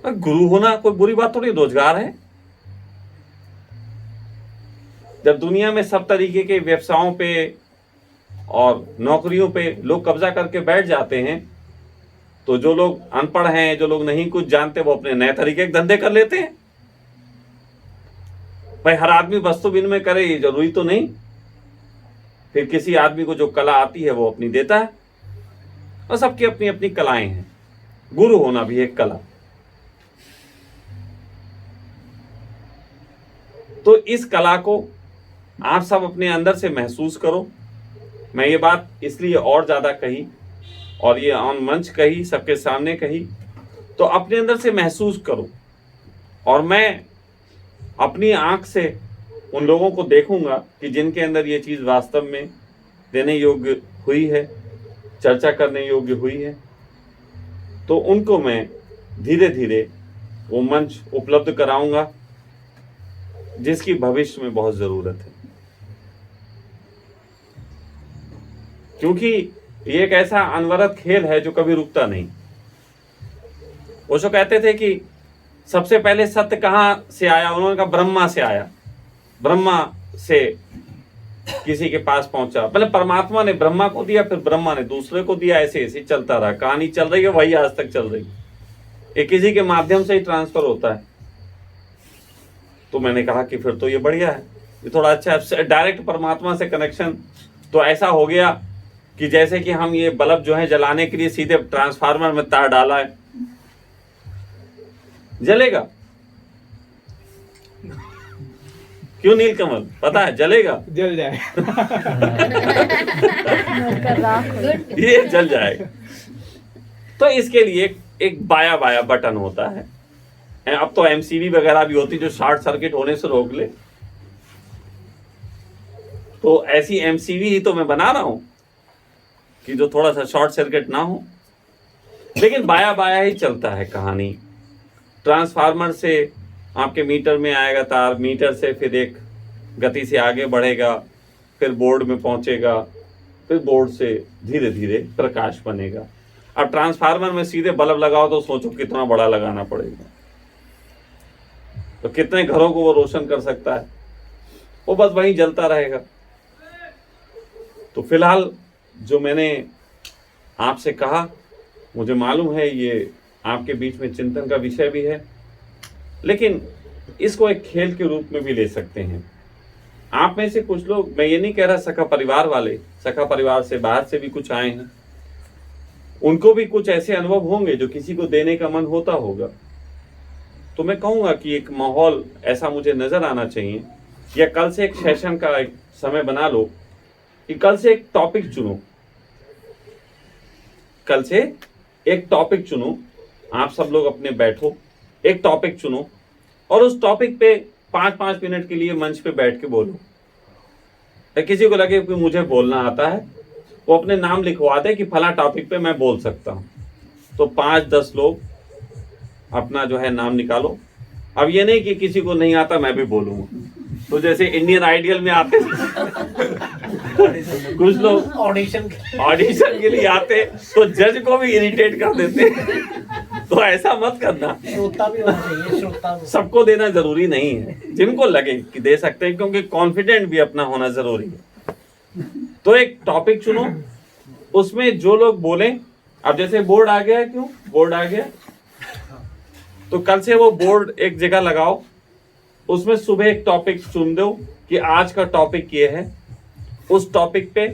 गुरु होना कोई बुरी बात थोड़ी, रोजगार है। जब दुनिया में सब तरीके के व्यवसायों पे और नौकरियों पे लोग कब्जा करके बैठ जाते हैं, तो जो लोग अनपढ़ हैं, जो लोग नहीं कुछ जानते, वो अपने नए तरीके के धंधे कर लेते हैं। भाई हर आदमी वस्तु विनिमय करे ये जरूरी तो नहीं। फिर किसी आदमी को जो कला आती है वो अपनी देता है, और सबकी अपनी अपनी कलाएं हैं। गुरु होना भी एक कला। तो इस कला को आप सब अपने अंदर से महसूस करो। मैं ये बात इसलिए और ज्यादा कही और ये ऑन मंच कही, सबके सामने कही, तो अपने अंदर से महसूस करो। और मैं अपनी आंख से उन लोगों को देखूंगा कि जिनके अंदर ये चीज वास्तव में देने योग्य हुई है, चर्चा करने योग्य हुई है, तो उनको मैं धीरे धीरे वो मंच उपलब्ध कराऊंगा जिसकी भविष्य में बहुत जरूरत है। क्योंकि ये एक ऐसा अनवरत खेल है जो कभी रुकता नहीं। ओशो कहते थे कि सबसे पहले सत्य कहां से आया? उन्होंने कहा ब्रह्मा से आया। ब्रह्मा से किसी के पास पहुंचा, पहले परमात्मा ने ब्रह्मा को दिया, फिर ब्रह्मा ने दूसरे को दिया, ऐसे ऐसे चलता रहा। कहानी चल रही है, वही आज तक चल रही है। ये किसी के माध्यम से ही ट्रांसफर होता है। तो मैंने कहा कि फिर तो ये बढ़िया है, ये थोड़ा अच्छा है, डायरेक्ट परमात्मा से कनेक्शन। तो ऐसा हो गया कि जैसे कि हम ये बल्ब जो है जलाने के लिए सीधे ट्रांसफार्मर में तार डाला है, जलेगा। क्यों नीलकमल? पता है जलेगा, जल जाए। ये जल जाएगा। तो इसके लिए एक बाया बाया बटन होता है। अब तो एमसीबी वगैरह भी होती जो शॉर्ट सर्किट होने से रोक ले। तो ऐसी एमसीबी ही तो मैं बना रहा हूं कि जो थोड़ा सा शॉर्ट सर्किट ना हो, लेकिन बाया बाया ही चलता है कहानी। ट्रांसफार्मर से आपके मीटर में आएगा तार, मीटर से फिर एक गति से आगे बढ़ेगा, फिर बोर्ड में पहुंचेगा, फिर बोर्ड से धीरे धीरे प्रकाश बनेगा। अब ट्रांसफार्मर में सीधे बल्ब लगाओ तो सोचो कितना बड़ा लगाना पड़ेगा, तो कितने घरों को वो रोशन कर सकता है। वो बस वहीं जलता रहेगा। तो फिलहाल जो मैंने आपसे कहा, मुझे मालूम है ये आपके बीच में चिंतन का विषय भी है, लेकिन इसको एक खेल के रूप में भी ले सकते हैं। आप में से कुछ लोग, मैं ये नहीं कह रहा सखा परिवार वाले, सखा परिवार से बाहर से भी कुछ आए हैं, उनको भी कुछ ऐसे अनुभव होंगे जो किसी को देने का मन होता होगा। तो मैं कहूँगा कि एक माहौल ऐसा मुझे नजर आना चाहिए, या कल से एक सेशन का एक समय बना लो कि कल से एक टॉपिक चुनो, कल से एक टॉपिक चुनो, आप सब लोग अपने बैठो, एक टॉपिक चुनो और उस टॉपिक पे 5-5 मिनट के लिए मंच पे बैठ के बोलो। या किसी को लगे कि मुझे बोलना आता है, वो अपने नाम लिखवा दे कि फला टॉपिक पे मैं बोल सकता हूँ। तो 5-10 लोग अपना जो है नाम निकालो। अब ये नहीं कि किसी को नहीं आता मैं भी बोलूंगा, तो जैसे इंडियन आइडियल में आते कुछ लोग ऑडिशन के लिए आते तो जज को भी इरिटेट कर देते। तो ऐसा मत करना, श्रोता भी होना चाहिए, श्रोता भी। सबको देना जरूरी नहीं है, जिनको लगे कि दे सकते हैं, क्योंकि कॉन्फिडेंट भी अपना होना जरूरी है। तो एक टॉपिक चुनो, उसमें जो लोग बोले, अब जैसे बोर्ड आ गया है, क्यों बोर्ड आ गया, तो कल से वो बोर्ड एक जगह लगाओ, उसमें सुबह एक टॉपिक चुन दो कि आज का टॉपिक ये है। उस टॉपिक पे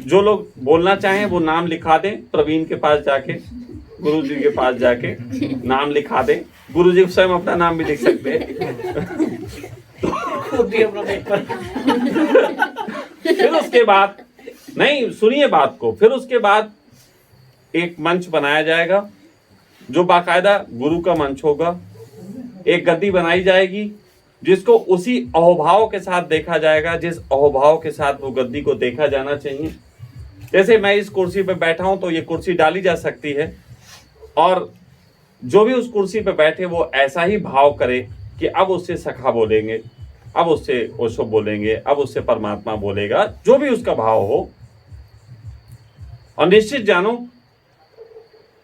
जो लोग बोलना चाहें वो नाम लिखा दें, प्रवीण के पास जाके, गुरु जी के पास जाके नाम लिखा दें। गुरु जी स्वयं अपना नाम भी लिख सकते हैं। फिर उसके बाद, नहीं सुनिए बात को, फिर उसके बाद एक मंच बनाया जाएगा जो बाकायदा गुरु का मंच होगा। एक गद्दी बनाई जाएगी जिसको उसी अहोभाव के साथ देखा जाएगा जिस अहोभाव के साथ वो गद्दी को देखा जाना चाहिए। जैसे मैं इस कुर्सी पे बैठा हूं तो ये कुर्सी डाली जा सकती है, और जो भी उस कुर्सी पे बैठे वो ऐसा ही भाव करे कि अब उससे सखा बोलेंगे, अब उससे ओशो बोलेंगे, अब उससे परमात्मा बोलेगा, जो भी उसका भाव हो। और निश्चित जानो,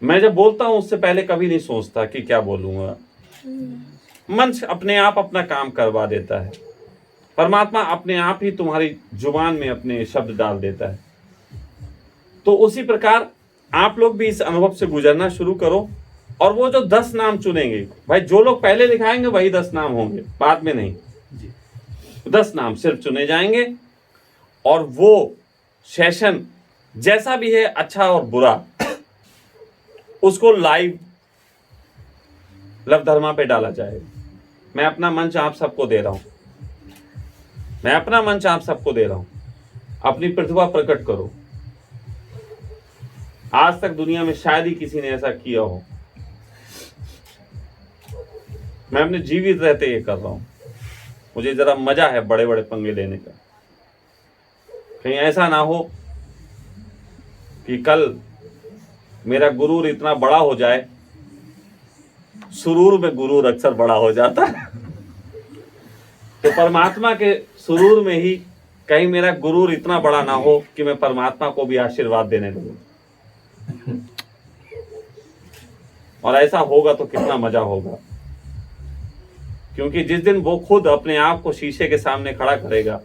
मैं जब बोलता हूं उससे पहले कभी नहीं सोचता कि क्या बोलूंगा। मंच अपने आप अपना काम करवा देता है, परमात्मा अपने आप ही तुम्हारी जुबान में अपने शब्द डाल देता है। तो उसी प्रकार आप लोग भी इस अनुभव से गुजरना शुरू करो। और वो जो 10 नाम चुनेंगे, भाई जो लोग पहले लिखाएंगे वही 10 नाम होंगे, बाद में नहीं। 10 नाम सिर्फ चुने जाएंगे, और वो सेशन जैसा भी है, अच्छा और बुरा, उसको लाइव लवधर्मा पे डाला जाएगा। मैं अपना मंच आप सबको दे रहा हूं, मैं अपना मंच आप सबको दे रहा हूं। अपनी प्रतिभा प्रकट करो। आज तक दुनिया में शायद ही किसी ने ऐसा किया हो। मैं अपने जीवित रहते ये कर रहा हूं। मुझे जरा मजा है बड़े बड़े पंगे लेने का। कहीं ऐसा ना हो कि कल मेरा गुरूर इतना बड़ा हो जाए, सुरूर में गुरूर अक्सर बड़ा हो जाता है, तो परमात्मा के सुरूर में ही कहीं मेरा गुरूर इतना बड़ा ना हो कि मैं परमात्मा को भी आशीर्वाद देने लगूं। और ऐसा होगा तो कितना मजा होगा, क्योंकि जिस दिन वो खुद अपने आप को शीशे के सामने खड़ा करेगा,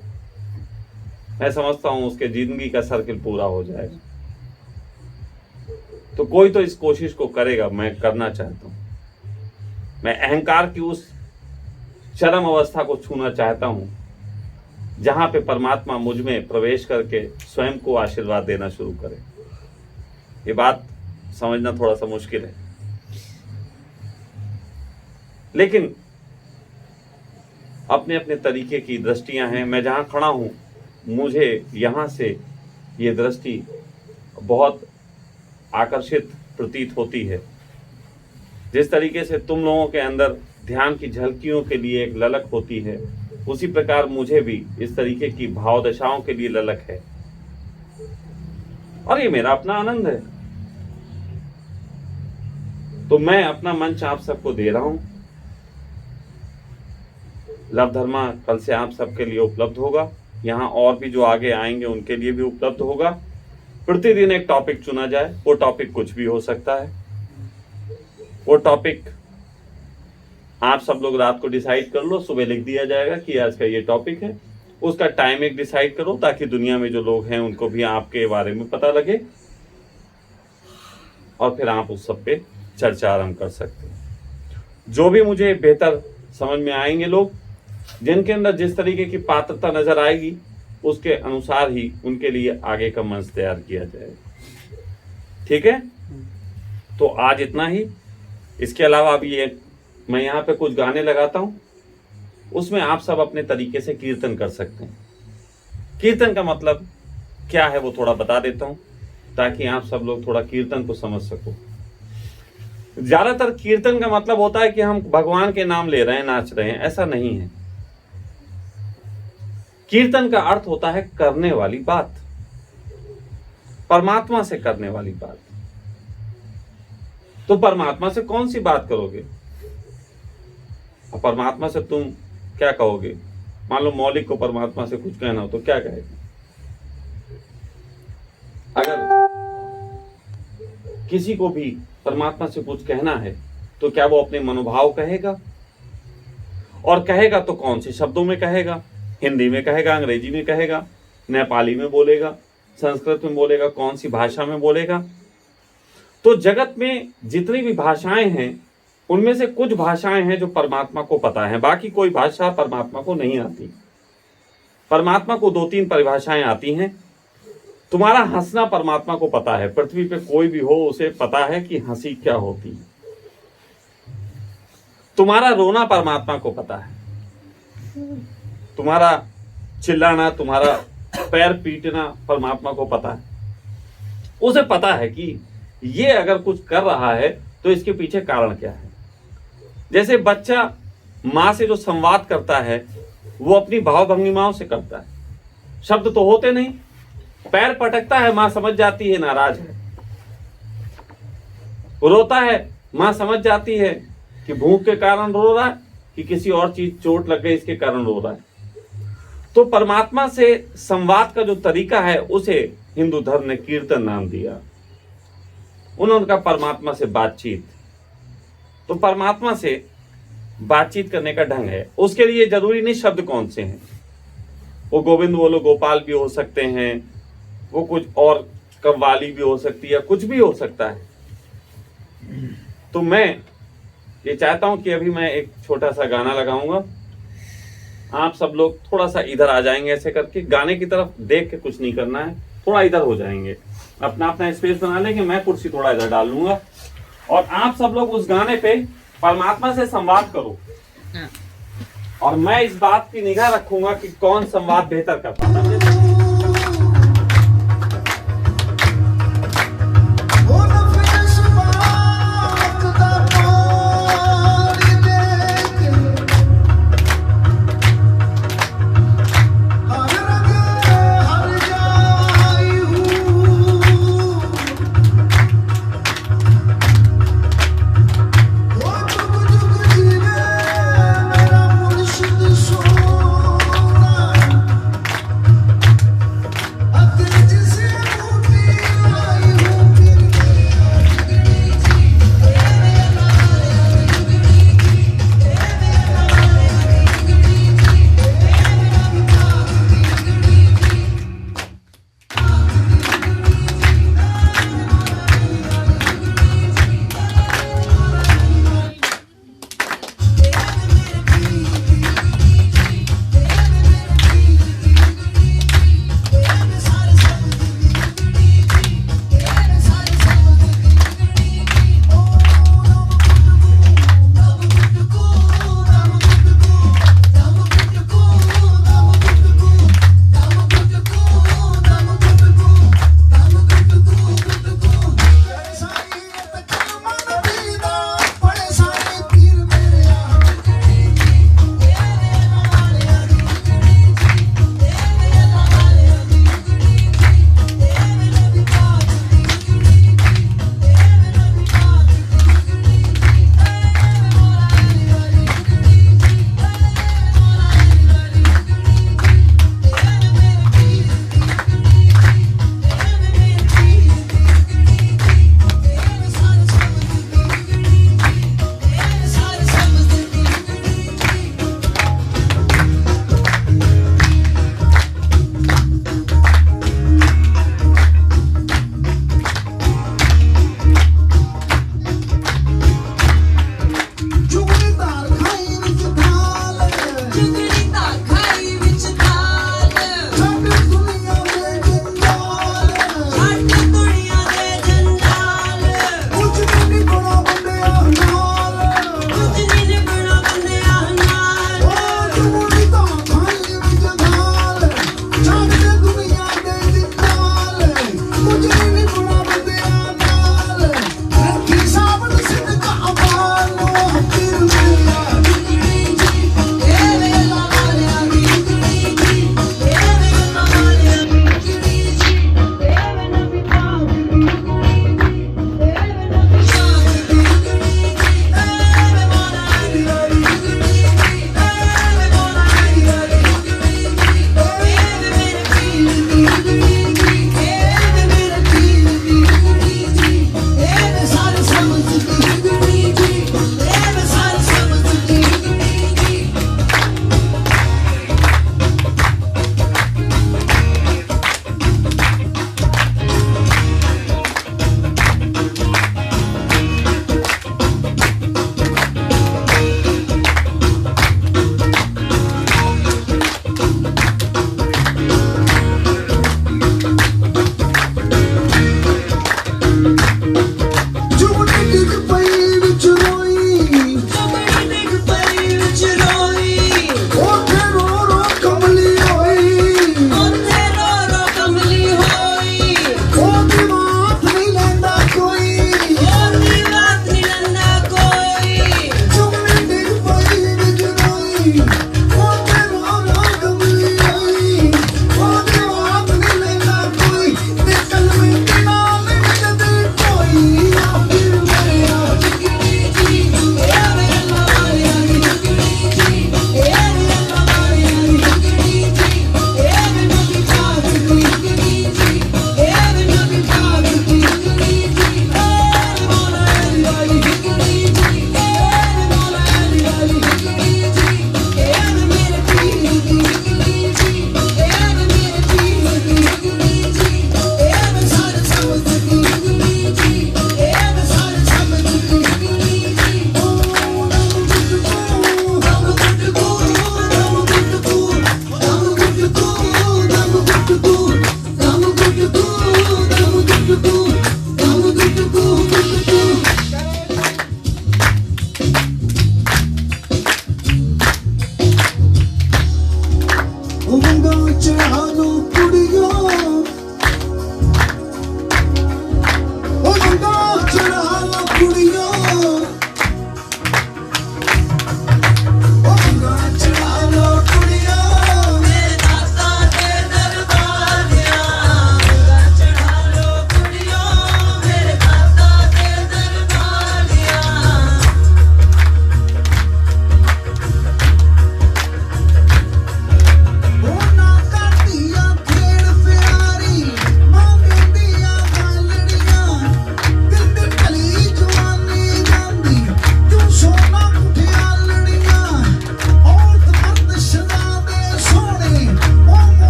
मैं समझता हूं उसके जिंदगी का सर्किल पूरा हो जाएगा। तो कोई तो इस कोशिश को करेगा, मैं करना चाहता हूं। मैं अहंकार की उस चरम अवस्था को छूना चाहता हूं जहां पे परमात्मा मुझ में प्रवेश करके स्वयं को आशीर्वाद देना शुरू करे। ये बात समझना थोड़ा सा मुश्किल है, लेकिन अपने अपने तरीके की दृष्टियां हैं। मैं जहां खड़ा हूं, मुझे यहां से ये दृष्टि बहुत आकर्षित प्रतीत होती है। जिस तरीके से तुम लोगों के अंदर ध्यान की झलकियों के लिए एक ललक होती है, उसी प्रकार मुझे भी इस तरीके की भाव दशाओं के लिए ललक है, और ये मेरा अपना आनंद है। तो मैं अपना मंच आप सबको दे रहा हूं। लवधर्मा कल से आप सबके लिए उपलब्ध होगा, यहाँ और भी जो आगे आएंगे उनके लिए भी उपलब्ध होगा। प्रतिदिन एक टॉपिक चुना जाए, वो टॉपिक कुछ भी हो सकता है। वो टॉपिक आप सब लोग रात को डिसाइड कर लो, सुबह लिख दिया जाएगा कि आज का ये टॉपिक है। उसका टाइम एक डिसाइड करो ताकि दुनिया में जो लोग हैं उनको भी आपके बारे में पता लगे, और फिर आप उस सब पे चर्चा आरंभ कर सकते हैं। जो भी मुझे बेहतर समझ में आएंगे लोग, जिनके अंदर जिस तरीके की पात्रता नजर आएगी, उसके अनुसार ही उनके लिए आगे का मंच तैयार किया जाएगा। ठीक है, तो आज इतना ही। इसके अलावा अभी ये मैं यहाँ पे कुछ गाने लगाता हूँ, उसमें आप सब अपने तरीके से कीर्तन कर सकते हैं। कीर्तन का मतलब क्या है वो थोड़ा बता देता हूँ, ताकि आप सब लोग थोड़ा कीर्तन को समझ सको। ज्यादातर कीर्तन का मतलब होता है कि हम भगवान के नाम ले रहे हैं, नाच रहे हैं, ऐसा नहीं है। कीर्तन का अर्थ होता है करने वाली बात, परमात्मा से करने वाली बात। तो परमात्मा से कौन सी बात करोगे? परमात्मा से तुम क्या कहोगे? मान लो मौलिक को परमात्मा से कुछ कहना हो तो क्या कहेगा? अगर किसी को भी परमात्मा से कुछ कहना है तो क्या वो अपने मनोभाव कहेगा? और कहेगा तो कौन से शब्दों में कहेगा? हिंदी में कहेगा, अंग्रेजी में कहेगा, नेपाली में बोलेगा, संस्कृत में बोलेगा, कौन सी भाषा में बोलेगा? तो जगत में जितनी भी भाषाएं हैं उनमें से कुछ भाषाएं हैं जो परमात्मा को पता है, बाकी कोई भाषा परमात्मा को नहीं आती। परमात्मा को 2-3 परिभाषाएं आती हैं। तुम्हारा हंसना परमात्मा को पता है, पृथ्वी पे कोई भी हो उसे पता है कि हंसी क्या होती है। तुम्हारा रोना परमात्मा को पता है, तुम्हारा चिल्लाना, तुम्हारा पैर पीटना परमात्मा को पता है। उसे पता है कि ये अगर कुछ कर रहा है तो इसके पीछे कारण क्या है। जैसे बच्चा माँ से जो संवाद करता है वो अपनी भाव भंगिमाओं से करता है, शब्द तो होते नहीं, पैर पटकता है, माँ समझ जाती है नाराज है। रोता है, माँ समझ जाती है कि भूख के कारण रो रहा है कि किसी और चीज चोट लग गई इसके कारण रो रहा है। तो परमात्मा से संवाद का जो तरीका है उसे हिंदू धर्म ने कीर्तन नाम दिया। उन्होंने कहा परमात्मा से बातचीत। तो परमात्मा से बातचीत करने का ढंग है। उसके लिए जरूरी नहीं शब्द कौन से हैं, वो गोविंद बोलो गोपाल भी हो सकते हैं, वो कुछ और कव्वाली भी हो सकती है, कुछ भी हो सकता है। तो मैं ये चाहता हूं कि अभी मैं एक छोटा सा गाना लगाऊंगा, आप सब लोग थोड़ा सा इधर आ जाएंगे, ऐसे करके गाने की तरफ देख के कुछ नहीं करना है, थोड़ा इधर हो जाएंगे, अपना अपना स्पेस बना लेंगे, मैं कुर्सी थोड़ा इधर डाल लूंगा और आप सब लोग उस गाने पे परमात्मा से संवाद करो और मैं इस बात की निगाह रखूंगा कि कौन संवाद बेहतर कर पाता है।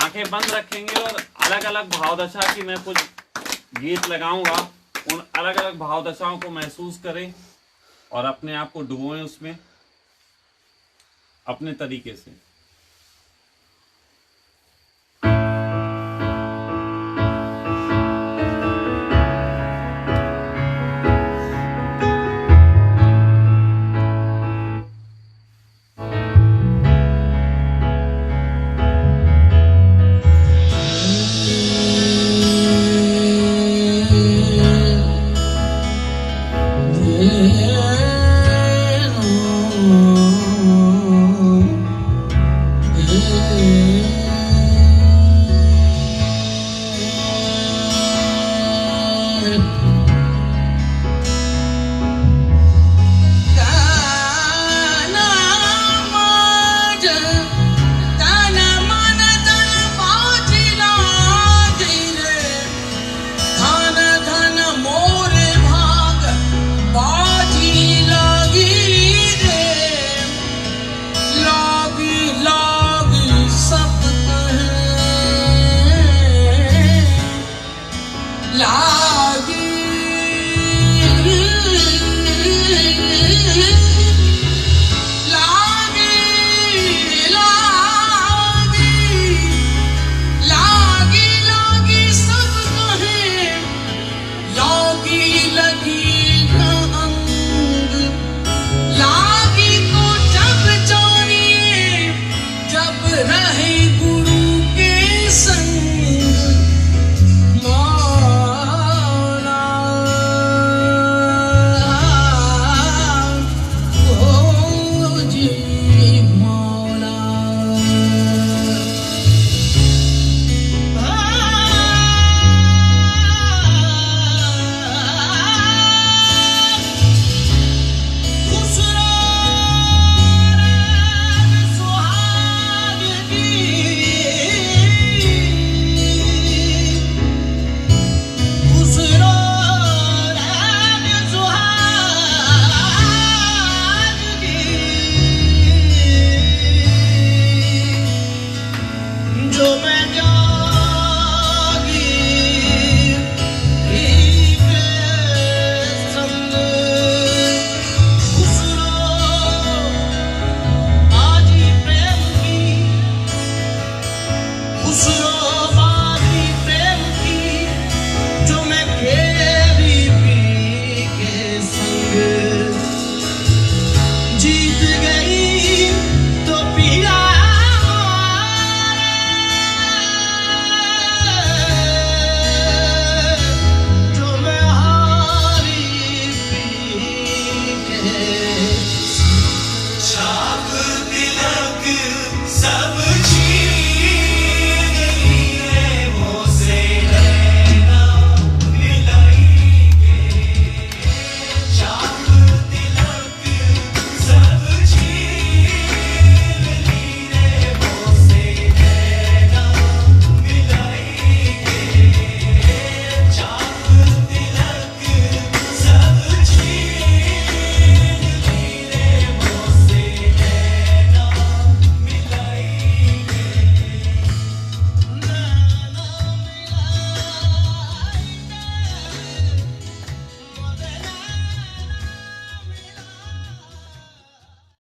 आंखें बंद रखेंगे और अलग अलग भावदशा की मैं कुछ गीत लगाऊंगा, उन अलग अलग भावदशाओं को महसूस करें और अपने आप को डुबोएं उसमें अपने तरीके से।